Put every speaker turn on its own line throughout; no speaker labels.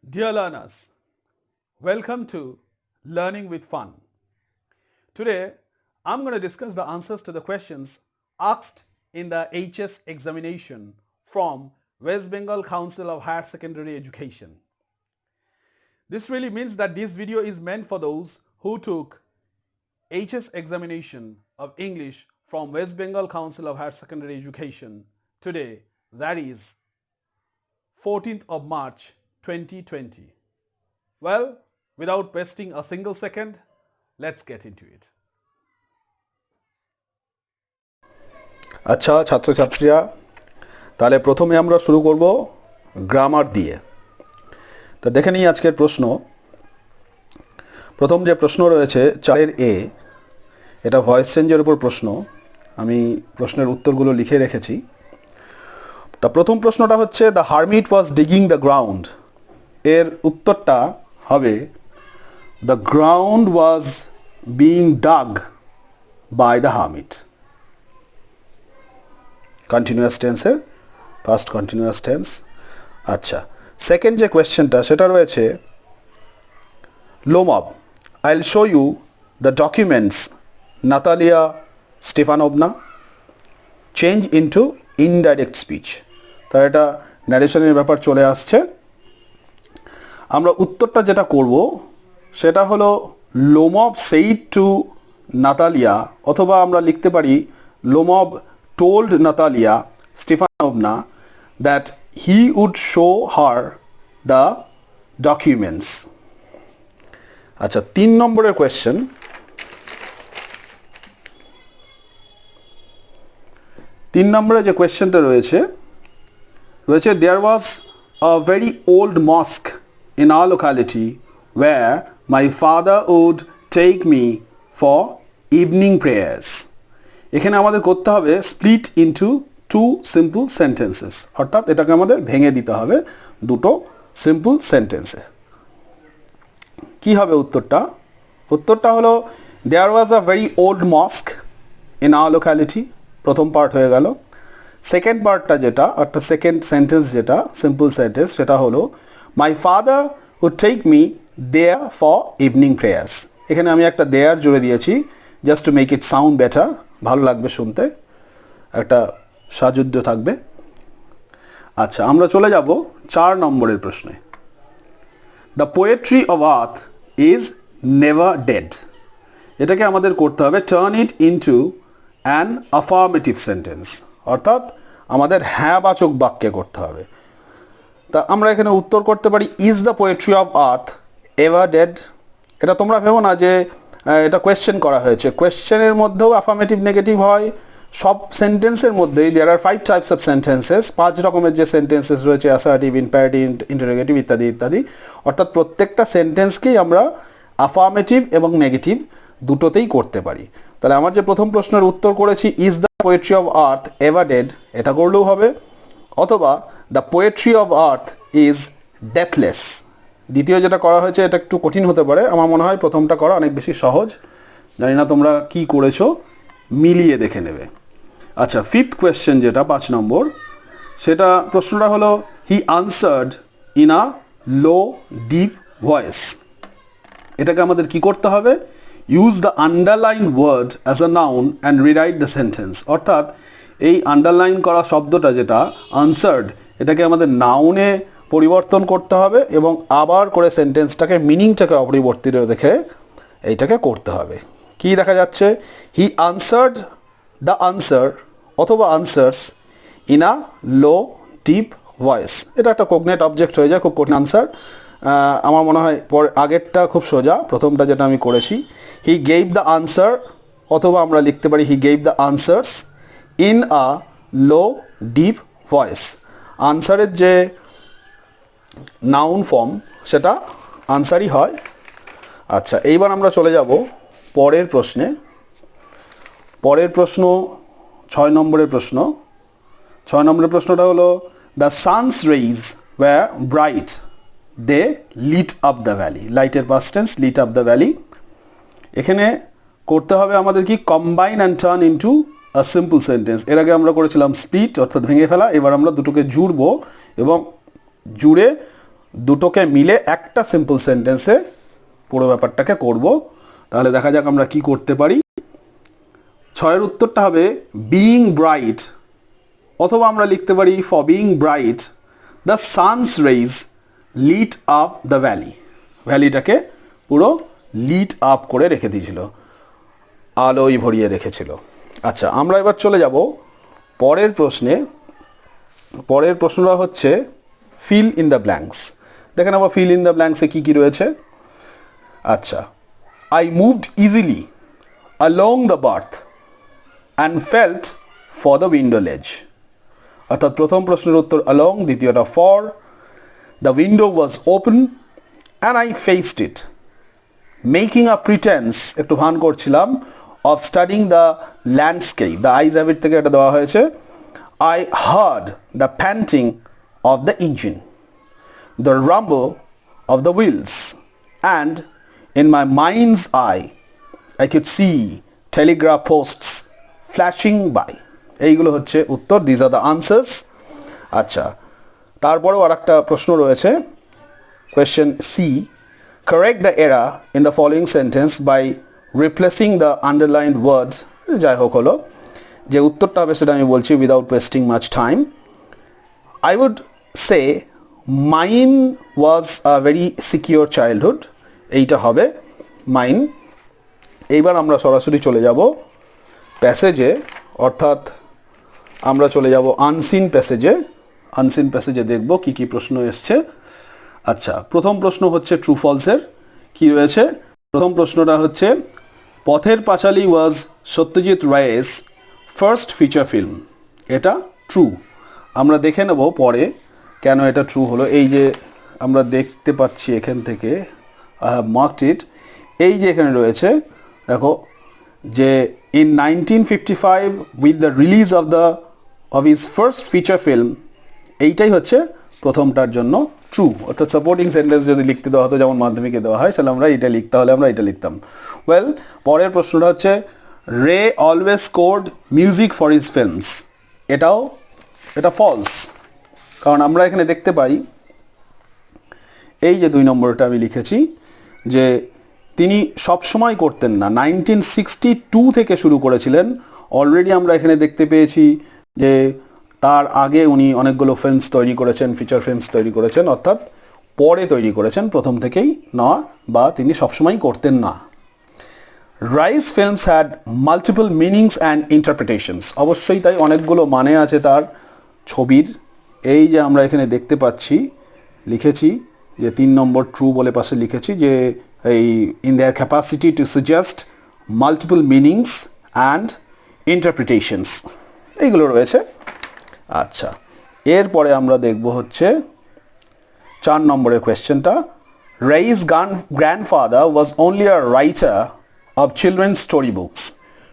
Dear learners, welcome to Learning with Fun. Today, I'm going to discuss the answers to the questions asked in the HS examination from West Bengal Council of Higher Secondary Education. This really means that this video is meant for those who took HS examination of English from West Bengal Council of Higher Secondary Education today, that is 14th of March 2020. Well, without wasting a single second, let's get into it.
আচ্ছা ছাত্রছাত্রীরা, তাহলে প্রথমে আমরা শুরু করব grammar দিয়ে। তো দেখে নিই আজকের প্রশ্ন। প্রথম যে প্রশ্ন রয়েছে 4 এ, এটা ভয়েস চেঞ্জের উপর প্রশ্ন। আমি প্রশ্নের উত্তরগুলো লিখে রেখেছি। তা প্রথম প্রশ্নটা হচ্ছে the hermit was digging the ground. এর উত্তরটা হবে the ground was being dug by the hermit. Continuous টেন্সের পাস্ট কন্টিনিউয়াস টেন্স। আচ্ছা, সেকেন্ড যে কোয়েশ্চেনটা সেটা রয়েছে Lomov, I will show you the documents Natalya Stepanovna change into indirect speech. তার এটা ন্যারেশনের ব্যাপার চলে আসছে। আমরা উত্তরটা যেটা করব সেটা হলো লোমব সেইড টু নাতালিয়া, অথবা আমরা লিখতে পারি লোমব told Natalia Stefanovna that he would show her the documents. আচ্ছা, 3 নম্বরের কোয়েশ্চেন। 3 নম্বরে যে কোয়েশ্চেনটা রয়েছে there was a very old mosque in our locality where my father would take me for evening prayers. এখানে আমাদের করতে হবে স্প্লিট ইনটু 2 সিম্পল সেন্টেন্সেস, অর্থাৎ এটাকে আমাদের ভেঙে দিতে হবে দুটো সিম্পল সেন্টেন্সে। কি হবে উত্তরটা? উত্তরটা হলো there was a very old mosque in our locality, প্রথম পার্ট হয়ে গেল। সেকেন্ড পার্টটা যেটা, অর্থাৎ সেকেন্ড সেন্টেন্স যেটা সিম্পল সেন্টেন্স, সেটা হলো my father would take me there for evening prayers. এখানে আমি একটা দেয়ার জুড়ে দিয়েছি just to make it sound better, ভালো লাগবে শুনতে, একটা সাজুদ্য থাকবে। আচ্ছা, আমরা চলে যাব 4 নম্বরের প্রশ্নে। The poetry of earth is never dead. এটাকে আমাদের করতে হবে turn it into an affirmative sentence, অর্থাৎ আমাদের হ্যাঁবাচক বাক্যে করতে হবে। তা আমরা এখানে উত্তর করতে পারি is the poetry of earth ever dead. এটা তোমরা ভেবো না যে এটা কোয়েশ্চেন করা হয়েছে। কোয়েশ্চেনের মধ্যেও অ্যাফার্মেটিভ নেগেটিভ হয়। সব সেন্টেন্সের মধ্যেই দেয়ার আর 5 টাইপস অফ সেন্টেন্সেস, 5 রকমের যে সেন্টেন্সেস রয়েছে, অ্যাসার্টিভ, ইম্পারেটিভ, ইন্টারোগেটিভ ইত্যাদি ইত্যাদি। অর্থাৎ প্রত্যেকটা সেন্টেন্সকেই আমরা অ্যাফার্মেটিভ এবং নেগেটিভ দুটোতেই করতে পারি। তাহলে আমার যে প্রথম প্রশ্নের উত্তর করেছি is the poetry of earth ever dead, এটা করলেও হবে, অথবা the poetry of earth is deathless. দ্বিতীয় যেটা করা হয়েছে এটা একটু কঠিন হতে পারে, আমার মনে হয় প্রথমটা করা অনেক বেশি সহজ। জানি না তোমরা কি করেছো, মিলিয়ে দেখে নেবে। আচ্ছা, ফিফথ কোয়েশ্চেন যেটা 5 নম্বর, সেটা প্রশ্নটা হলো he answered in a low deep voice. এটাকে আমাদের কি করতে হবে? Use the underline word as a noun and rewrite the sentence. অর্থাৎ এই আন্ডারলাইন করা শব্দটা যেটা আনসার্ড, এটাকে আমাদের নাউনে পরিবর্তন করতে হবে এবং আবার করে সেন্টেন্সটাকে মিনিংটাকে অপরিবর্তিত রেখে এইটাকে করতে হবে। কি দেখা যাচ্ছে? হি আনসার্ড দ্য আনসার অথবা answers in a low deep voice. এটা একটা কোগনেট অবজেক্ট হয়ে যায়, খুব কঠিন আনসার। আমার মনে হয় আগেরটা খুব সোজা, প্রথমটা যেটা আমি করেছি। হি গেভ দ্য আনসার, অথবা আমরা লিখতে পারি he gave the answers in a low deep voice. আনসারের যে নাউন ফর্ম সেটা আনসারই হয়। আচ্ছা, এইবার আমরা চলে যাব পরের প্রশ্নে। পরের প্রশ্ন 6 নম্বরের প্রশ্ন। 6 নম্বরের প্রশ্নটা হলো the sun's rays were bright they lit up the valley. লাইটের past tense, lit up the valley. এখানে করতে হবে আমাদের কি combine and turn into a simple sentence. এর আগে আমরা করেছিলাম স্প্লিট, অর্থাৎ ভেঙে ফেলা। এবার আমরা দুটোকে জুড়বো এবং জুড়ে দুটোকে মিলে একটা সিম্পল সেন্টেন্সে পুরো ব্যাপারটাকে করব। তাহলে দেখা যাক আমরা কি করতে পারি। ছয়ের উত্তরটা হবে বিইং ব্রাইট, অথবা আমরা লিখতে পারি for being bright the sun's rays lit up the valley. ভ্যালিটাকে পুরো লিট আপ করে রেখে দিয়েছিল, আলোয় ভরিয়ে রেখেছিল। আচ্ছা, আমরা এবার চলে যাব পরের প্রশ্নে। পরের প্রশ্নটা হচ্ছে ফিল ইন দ্য ব্ল্যাঙ্কস। দেখেন আবার ফিল ইন দ্য ব্ল্যাঙ্কসে কী কী রয়েছে। আচ্ছা, I moved easily along the berth and felt for the window ledge। অর্থাৎ প্রথম প্রশ্নের উত্তর along, দ্বিতীয়টা for, the window was open and I faced it, making a pretense, একটু ভান করছিলাম, of studying the landscape, the eyes habit থেকে এটা দেওয়া হয়েছে। I heard the panting of the engine, the rumble of the wheels, and in my mind's eye I could see telegraph posts flashing by। এইগুলো হচ্ছে উত্তর, these are the answers. আচ্ছা, তারপরেও আর একটা প্রশ্ন রয়েছে, question C, correct the error in the following sentence by replacing the underlined words. যাই হোক হলো, যে উত্তরটা হবে সেটা আমি বলছি without wasting much time. I would say mine was a very secure childhood, এইটা হবে মাইন। এইবার আমরা সরাসরি চলে যাব প্যাসেজে, অর্থাৎ আমরা চলে যাব আনসিন প্যাসেজে। আনসিন প্যাসেজে দেখব কি কি প্রশ্ন এসছে। আচ্ছা, প্রথম প্রশ্ন হচ্ছে ট্রু ফলসের। কি রয়েছে? প্রথম প্রশ্নটা হচ্ছে পথের পাঁচালী ওয়াজ সত্যজিৎ রায়েস ফার্স্ট ফিচার ফিল্ম। এটা ট্রু। আমরা দেখে নেব পরে কেন এটা ট্রু হলো। এই যে আমরা দেখতে পাচ্ছি এখান থেকে, আই হ্যাভ মার্কড ইট, এই যে এখানে রয়েছে দেখো, যে in 1955 with the release of his first feature film, এইটাই হচ্ছে প্রথমটার জন্য ট্রু। অর্থাৎ সাপোর্টিং সেন্টেন্স যদি লিখতে দেওয়া হতো যেমন মাধ্যমিকে দেওয়া হয়, তাহলে আমরা এটা লিখতে হলে আমরা এটা লিখতাম। ওয়েল, পরের প্রশ্নটা হচ্ছে রে always scored music for his films. এটা ফলস, কারণ আমরা এখানে দেখতে পাই এই যে 2 নম্বরটা আমি লিখেছি যে তিনি সবসময় করতেন না, 1962 থেকে শুরু করেছিলেন। অলরেডি আমরা এখানে দেখতে পেয়েছি যে তার আগে উনি অনেকগুলো ফিল্মস তৈরি করেছেন, ফিচার ফিল্মস তৈরি করেছেন, অর্থাৎ পরে তৈরি করেছেন, প্রথম থেকেই না, বা তিনি সবসময় করতেন না। Rice films had multiple meanings and interpretations. অবশ্যই তাই, অনেকগুলো মানে আছে তার ছবির। এই যে আমরা এখানে দেখতে পাচ্ছি, লিখেছি যে 3 নম্বর ট্রু বলে পাশে লিখেছি যে এই in their capacity two suggest multiple meanings and interpretations, এইগুলো রয়েছে। আচ্ছা, এরপরে আমরা দেখব হচ্ছে 4 নম্বরের কোয়েশ্চেনটা। Rice grandfather was only a writer of children story books.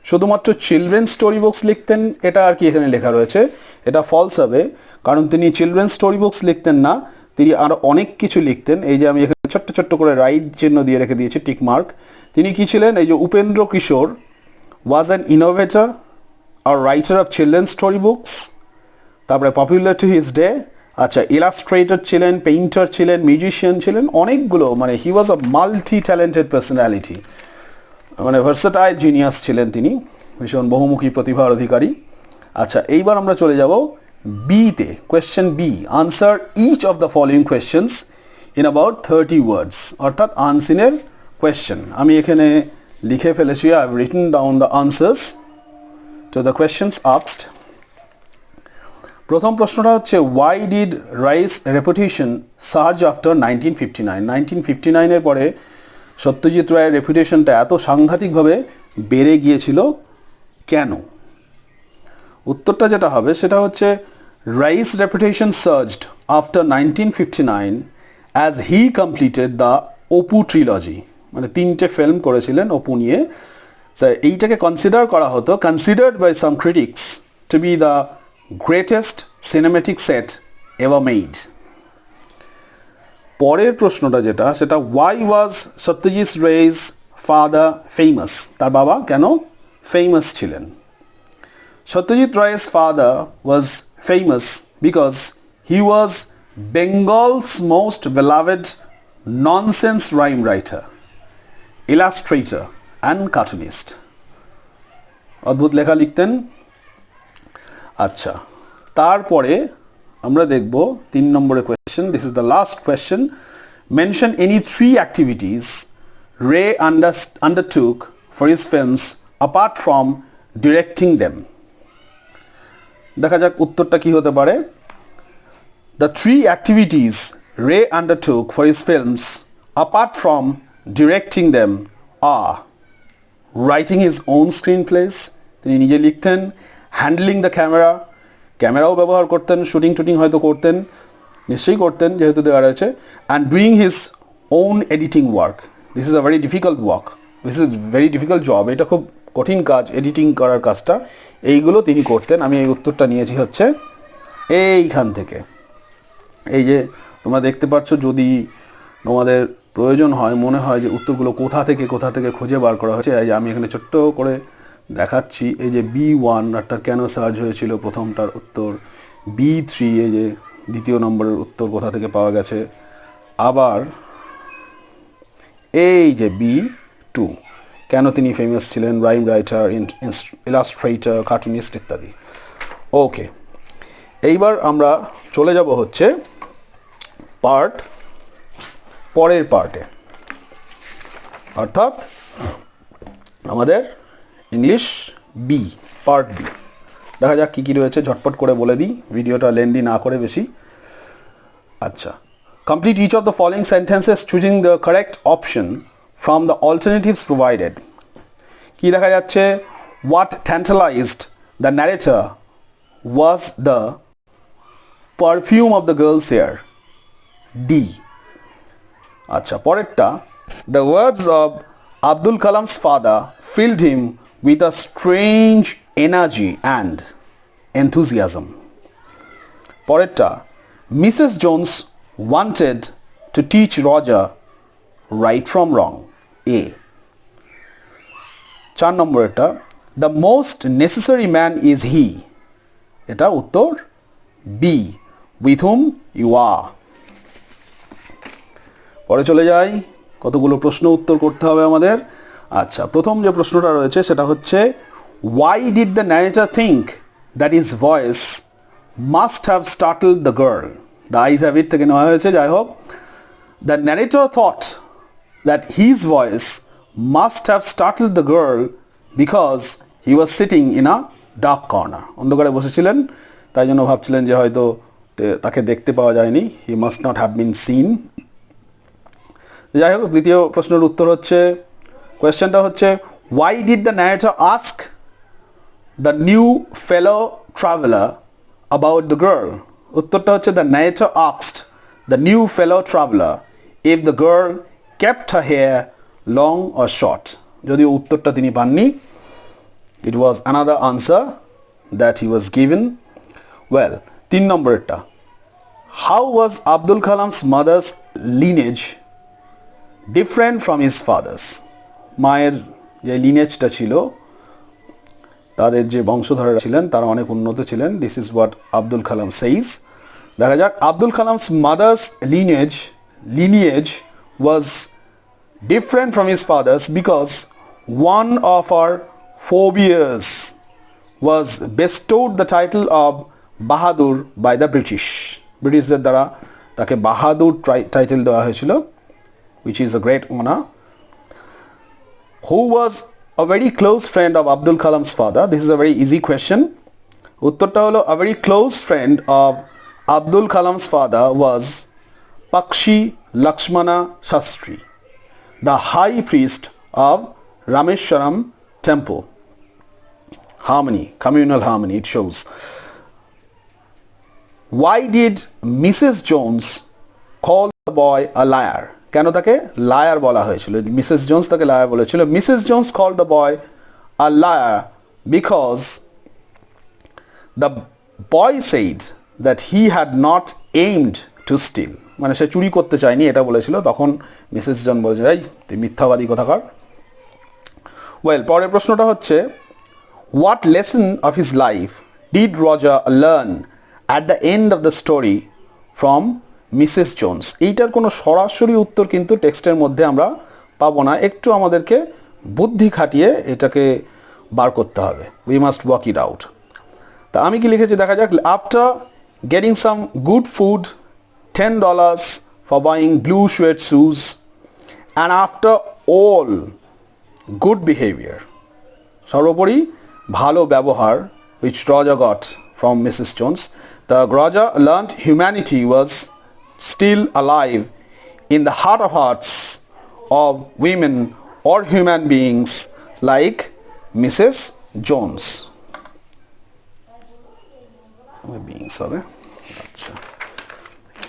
শুধুমাত্র চিলড্রেন স্টোরি বুকস লিখতেন, এটা আর কি এখানে লেখা রয়েছে, এটা ফলস হবে, কারণ তিনি চিলড্রেন স্টোরি বুকস লিখতেন না, তিনি আরও অনেক কিছু লিখতেন। এই যে আমি এখানে ছোট্ট ছোট্ট করে রাইট চিহ্ন দিয়ে রেখে দিয়েছি, টিক মার্ক। তিনি কি ছিলেন? এই যে Upendra Kishore was an innovator আর writer of children story books. তারপরে পপুলার টু হিজ ডে। আচ্ছা, ইলাস্ট্রেটর ছিলেন, পেইন্টার ছিলেন, মিউজিশিয়ান ছিলেন, অনেকগুলো, মানে he was a multi talented personality, মানে ভার্সেটাইল জিনিয়াস ছিলেন তিনি, ভীষণ বহুমুখী প্রতিভার অধিকারী। আচ্ছা, এইবার আমরা চলে যাব বিতে। Question B, answer each of the following questions in about 30 words, অর্থাৎ আনসিনের কোয়েশ্চেন। আমি এখানে লিখে ফেলেছি, I have written down the answers to the questions asked. প্রথম প্রশ্নটা হচ্ছে why did Ray's reputation surge after 1959। 1959-এর পরে সত্যজিৎ রায়ের রেপুটেশনটা এত সাংঘাতিকভাবে বেড়ে গিয়েছিল কেন? উত্তরটা যেটা হবে সেটা হচ্ছে Ray's reputation surged after 1959 as he completed the Apu trilogy. মানে 3টে ফিল্ম করেছিলেন অপু নিয়ে। এইটাকে considered by some critics to be the greatest cinematic set ever made. পরের প্রশ্নটা যেটা, সেটা why was Satyajit Ray's father famous. তার বাবা কেন ফেমাস ছিলেন? Satyajit রায়'s father was famous because he was Bengal's most beloved nonsense rhyme writer, illustrator and cartoonist. অদ্ভুত লেখা লিখতেন। আচ্ছা, তারপরে আমরা দেখব 3 নম্বরের question. This is the last question. Mention any 3 activities Ray undertook for his films apart from directing them. দেখা যাক উত্তরটা কি হতে পারে। The 3 activities Ray undertook for his films apart from directing them are writing his own screenplays, তিনি নিজে লিখতেন, handling the camera, ক্যামেরাও ব্যবহার করতেন, শুটিং হয়তো করতেন, নিশ্চয়ই করতেন যেহেতু দেওয়া রয়েছে, and doing his own editing work. This is a very difficult work, this is very difficult job, এটা খুব কঠিন কাজ, এডিটিং করার কাজটা, এইগুলো তিনি করতেন। আমি এই উত্তরটা নিয়েছি হচ্ছে এইখান থেকে। এই যে তোমরা দেখতে পাচ্ছ, যদি তোমাদের প্রয়োজন হয়, মনে হয় যে উত্তরগুলো কোথা থেকে খুঁজে বার করা হয়েছে, এই যে আমি এখানে ছোট্ট করে দেখাচ্ছি। এই যে B1 অর্থাৎ কেন সার্চ হয়েছিল প্রথমটার উত্তর, B3 এই যে দ্বিতীয় নম্বরের উত্তর কোথা থেকে পাওয়া গেছে, আবার এই যে B2 কেন তিনি ফেমাস ছিলেন, রাইম রাইটার, ইলাস্ট্রেটর, কার্টুনিস্ট ইত্যাদি। ওকে, এইবার আমরা চলে যাব হচ্ছে পরের পার্টে, অর্থাৎ আমাদের ইংলিশ বি, পার্ট বি। দেখা যাক কী কী রয়েছে, ঝটপট করে বলে দিই, ভিডিওটা লেন্দি না করে বেশি। আচ্ছা, complete each of the following sentences choosing the correct option from the alternatives provided. কি দেখা যাচ্ছে? What tantalized the narrator was the perfume of the girl's hair, D. আচ্ছা, পরেরটা, the words of Abdul Kalam's father filled him with a strange energy and enthusiasm. পরেরটা, Mrs. Jones wanted to teach Roger right from wrong, A. 4 নম্বরেরটা, the most necessary man is he, এটা উত্তর B, with whom you are. পরে চলে যাই, কতগুলো প্রশ্ন উত্তর করতে হবে আমাদের। আচ্ছা, প্রথম যে প্রশ্নটা রয়েছে সেটা হচ্ছে, why did the narrator think that his voice must have startled the girl? The eyes have it থেকে নেওয়া হয়েছে, যাই হোক। The narrator thought that his voice must have startled the girl because he was sitting in a dark corner. অন্ধকারে বসেছিলেন, তাই জন্য ভাবছিলেন যে হয়তো তাকে দেখতে পাওয়া যায়নি, he must not have been seen. যাই হোক, দ্বিতীয় প্রশ্নের উত্তর হচ্ছে, কোয়েশ্চেনটা হচ্ছে, why did the narrator ask the new fellow traveler about the girl? উত্তরটা হচ্ছে, the narrator asked the new fellow traveler if the girl kept her hair long or short. যদিও উত্তরটা তিনি পাননি, it was another answer that he was given. Well, 3 নম্বরেরটা, how was Abdul Kalam's mother's lineage different from his father's? মায়ের যে লিনেজটা ছিল, তাদের যে বংশধররা ছিলেন তারা অনেক উন্নত ছিলেন। This is what Abdul Kalam says. দেখা যাক, Abdul Kalam's mother's lineage was different from his father's because one of our forebears was bestowed the title of Bahadur by the British. ব্রিটিশদের দ্বারা তাকে বাহাদুর টাইটেল দেওয়া হয়েছিল, which is a great honor. Who was a very close friend of Abdul Kalam's father? This is a very easy question. উত্তরটা হলো, a very close friend of Abdul Kalam's father was Pakshi Lakshmana Shastri, the high priest of Rameshwaram temple. Harmony, communal harmony, it shows. Why did Mrs. Jones call the boy a liar? কেন তাকে liar বলা হয়েছিল? Mrs Jones তাকে liar বলেছিল। Mrs Jones called the boy a liar because the boy said that he had not aimed to steal, মানে সে চুরি করতে চায়নি এটা বলেছিল। তখন মিসেস জন বলেছে, এই তুই মিথ্যাবাদী কোথাকার। ওয়েল, পরের প্রশ্নটা হচ্ছে, what lesson of his life did Roger learn at the end of the story from Mrs Jones. এইটার কোনো সরাসরি উত্তর কিন্তু টেক্সটের মধ্যে আমরা পাবো না, একটু আমাদেরকে বুদ্ধি খাটিয়ে এটাকে বার করতে হবে। We must work it out. তা আমি কি লিখেছি দেখা যাক। After getting some good food, $10 for buying blue suede shoes, and after all good behavior, সর্বোপরি ভালো ব্যবহার, which Roger got from Mrs. Jones, the Roger learned humanity was still alive in the heart of hearts of women or human beings like Mrs. Jones. beings হবে। আচ্ছা,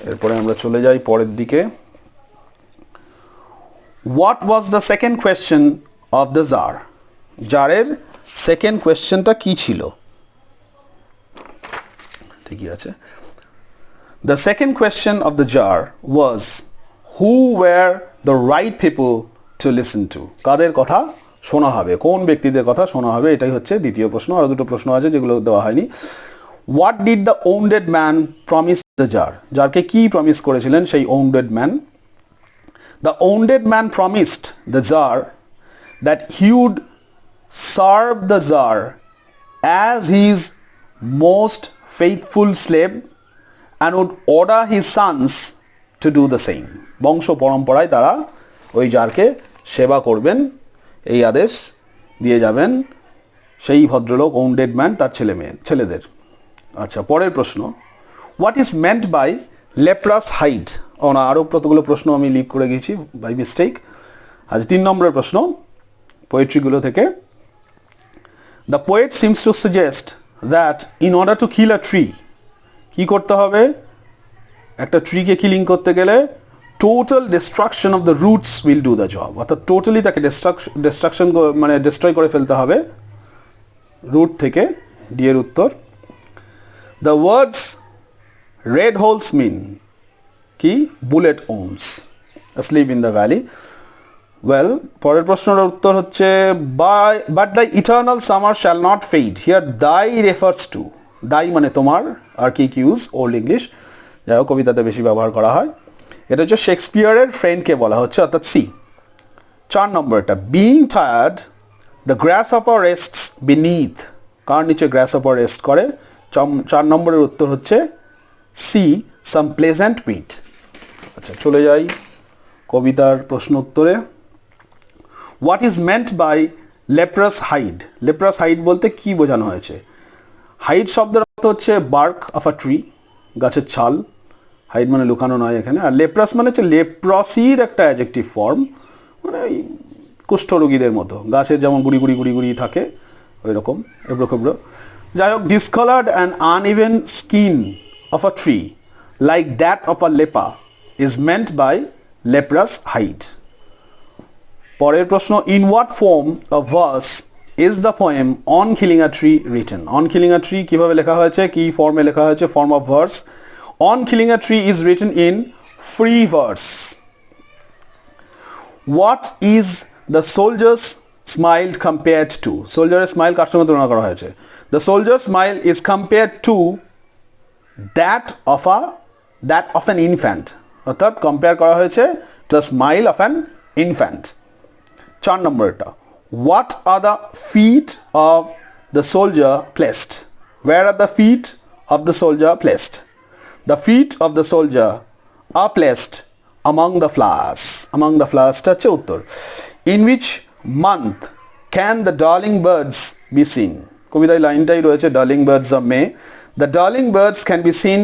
এরপরে আমরা চলে যাই পরের দিকে। What was the second question of the Tsar? জারের second কোয়েশ্চেনটা কি ছিল? ঠিকই আছে। The second question of the Tsar was, who were the right people to listen to? কাদের কথা শোনা হবে, কোন ব্যক্তিদের কথা শোনা হবে, এটাই হচ্ছে দ্বিতীয় প্রশ্ন। আর দুটো প্রশ্ন আছে যেগুলো দেওয়া হয়নি। What did the wounded man promise the Tsar? যারকে কি প্রমিস করেছিলেন সেই wounded man? The wounded man promised the Tsar that he would serve the Tsar as his most faithful slave and would order his sons to do the same. বংশ পরম্পরায় তারা ওই জারকে সেবা করবেন, এই আদেশ দিয়ে যাবেন সেই ভদ্রলোক wounded man তার ছেলেদের। আচ্ছা, পরের প্রশ্ন। What is meant by leprous hide? না, আরও কতগুলো প্রশ্ন আমি লিভ করে গেছি বাই মিস্টেক। আজ 3 নম্বরের প্রশ্ন পোয়েট্রিগুলো থেকে। The poet seems to suggest that in order to kill a tree, কী করতে হবে? একটা ট্রিকে কিলিং করতে গেলে total destruction of the roots will do the job, অর্থাৎ টোটালি তাকে ডিস্ট্রাকশন মানে ডিস্ট্রয় করে ফেলতে হবে রুট থেকে। ডি এর উত্তর। The words red holes mean কি? Bullet wounds asleep in the valley. Well, পরের প্রশ্নের উত্তর হচ্ছে but the eternal summer shall not fade. Here thy refers to, thy মানে তোমার, আর কি ইউজ ওল্ড ইংলিশ, যাই হোক কবিতাতে বেশি ব্যবহার করা হয়। এটা হচ্ছে শেক্সপিয়ারের ফ্রেন্ডকে বলা হচ্ছে, অর্থাৎ সি। 4 নম্বরটা, being tired the grasshopper rests beneath, কার নিচে গ্রাসহপার রেস্ট করে? 4 নম্বরের উত্তর হচ্ছে সি, সাম প্লেজেন্ট উইট। আচ্ছা, চলে যাই কবিতার প্রশ্ন উত্তরে। What is meant by leprous hide? Leprous hide বলতে কি বোঝানো হয়েছে? হাইড শব্দের অর্থ হচ্ছে বার্ক অফ আ ট্রি, গাছের ছাল। হাইড মানে লুকানো নয় এখানে। আর লেপ্রাস মানে হচ্ছে লেপ্রসির একটা অ্যাডজেক্টিভ ফর্ম, মানে কুষ্ঠরোগীদের মতো, গাছের যেমন গুড়ি গুড়ি গুড়ি গুড়ি থাকে ওই রকম, এবড়ো খেবড়ো। যাই হোক, discolored and uneven skin of a tree like that of a leper is meant by leprous hide. পরের প্রশ্ন, in what form of verse is the poem on killing a tree written? on killing a tree কিভাবে লেখা হয়েছে, কি ফর্মে লেখা হয়েছে? form of verse. on killing a tree is written in free verse. What is the soldier's smile compared to? সোলজারের smile কার সঙ্গে তুলনা করা হয়েছে? The soldier's smile is compared to that of an infant, অর্থাৎ কম্পেয়ার করা হয়েছে the smile of an infant. 4 নম্বরটা, what are the feet of the soldier placed? Where are the feet of the soldier placed? The feet of the soldier are placed among the flowers. among the flowers টা হচ্ছে উত্তর। in which month can the darling birds be seen? কবিতায় লাইনটাই রয়েছে, darling birds of May. The darling birds can be seen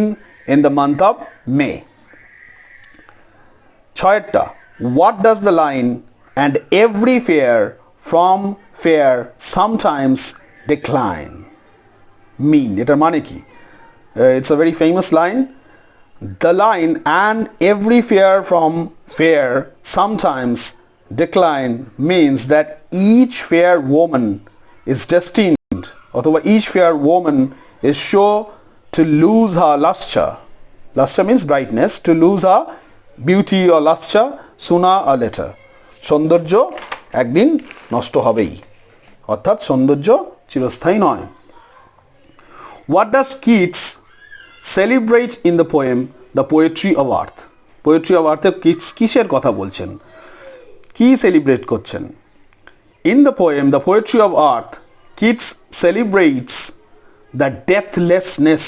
in the month of May. 6টা, what does the line and every fair from fair sometimes decline mean? এটার মানে কি? It's a very famous line. The line and every fair from fair sometimes decline means that each fair woman is destined, অথবা each fair woman is sure to lose her lustre. Lustre means brightness. To lose her beauty or lustre sooner or later. সৌন্দর্য একদিন নষ্ট হবেই, অর্থাৎ সৌন্দর্য চিরস্থায়ী নয়। What does Keats celebrate in the poem the poetry of earth. Poetry of আর্থে কিসের কথা বলছেন, কি সেলিব্রেট করছেন? In the poem, The Poetry of Earth, Keats celebrates the deathlessness,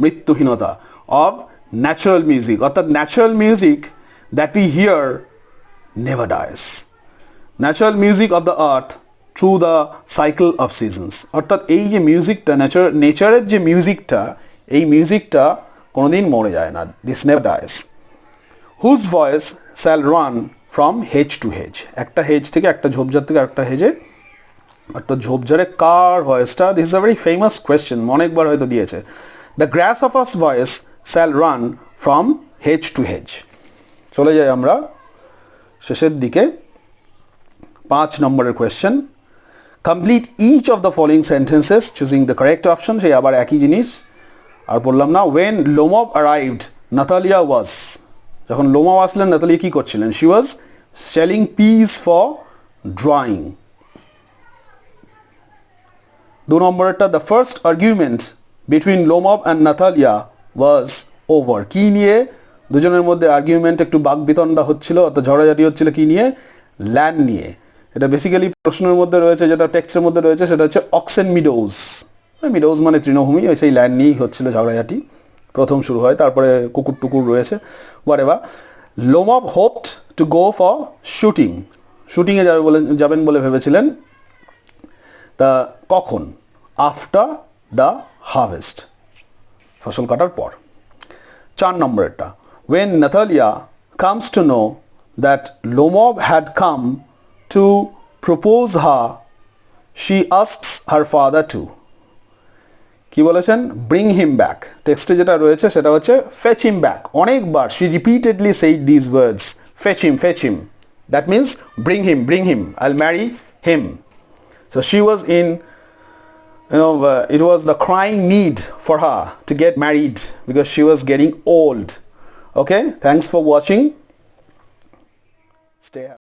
মৃত্যুহীনতা, of natural music, অর্থাৎ natural music that we hear never dies. Natural music of the earth through the cycle of seasons. অর্থাৎ এই যে মিউজিকটা, নেচারের যে মিউজিকটা, এই মিউজিকটা কোনোদিন মরে যায় না, this never dies. Whose voice shall run from hedge to hedge, একটা হেজ থেকে, একটা ঝোপঝাড় থেকে একটা হেজে, অর্থাৎ ঝোপঝাড়ে কার ভয়েসটা, this is a very famous question, অনেকবার হয়তো দিয়েছে। The grasshopper's voice shall run from hedge to hedge. চলে যাই আমরা শেষের দিকে, 5 নম্বরের question. Complete each of the following sentences choosing the correct option, সেই আবার একই জিনিস আর বললাম না। When Lomov arrived Natalya was, যখন লোমব আসলেন নাতালিয়া কী করছিলেন? She was selling peas for drawing. 2 নম্বরেরটা, the first argument between Lomov and Natalya was over, কী নিয়ে দুজনের মধ্যে আর্গুমেন্ট, একটু বাকবিতণ্ডা হচ্ছিল, অর্থাৎ ঝগড়াঝাটি হচ্ছিল, কী নিয়ে? ল্যান্ড নিয়ে। এটা বেসিক্যালি প্রশ্নের মধ্যে রয়েছে, যেটা টেক্সটের মধ্যে রয়েছে সেটা হচ্ছে অক্সেন মিডোজ, মিডোজ মানে তৃণভূমি, ওই সেই ল্যান্ড নিয়েই হচ্ছিল ঝগড়াঝাটি, প্রথম শুরু হয়, তারপরে কুকুর টুকুর রয়েছে, whatever. Lomov hoped to go for shooting, শুটিংয়ে যাবেন বলে ভেবেছিলেন, তা কখন? আফটার দ্য হারভেস্ট, ফসল কাটার পর। 4 নম্বরেরটা, when Natalia comes to know that Lomov had come to propose her, she asks her father to, কি বলেছেন? bring him back। টেক্সটে যেটা রয়েছে সেটা হচ্ছে fetch him back, অনেকবার she repeatedly said these words, fetch him, fetch him, that means bring him, I'll marry him. So she was in, it was the crying need for her to get married because she was getting old. Okay, thanks for watching. Stay happy.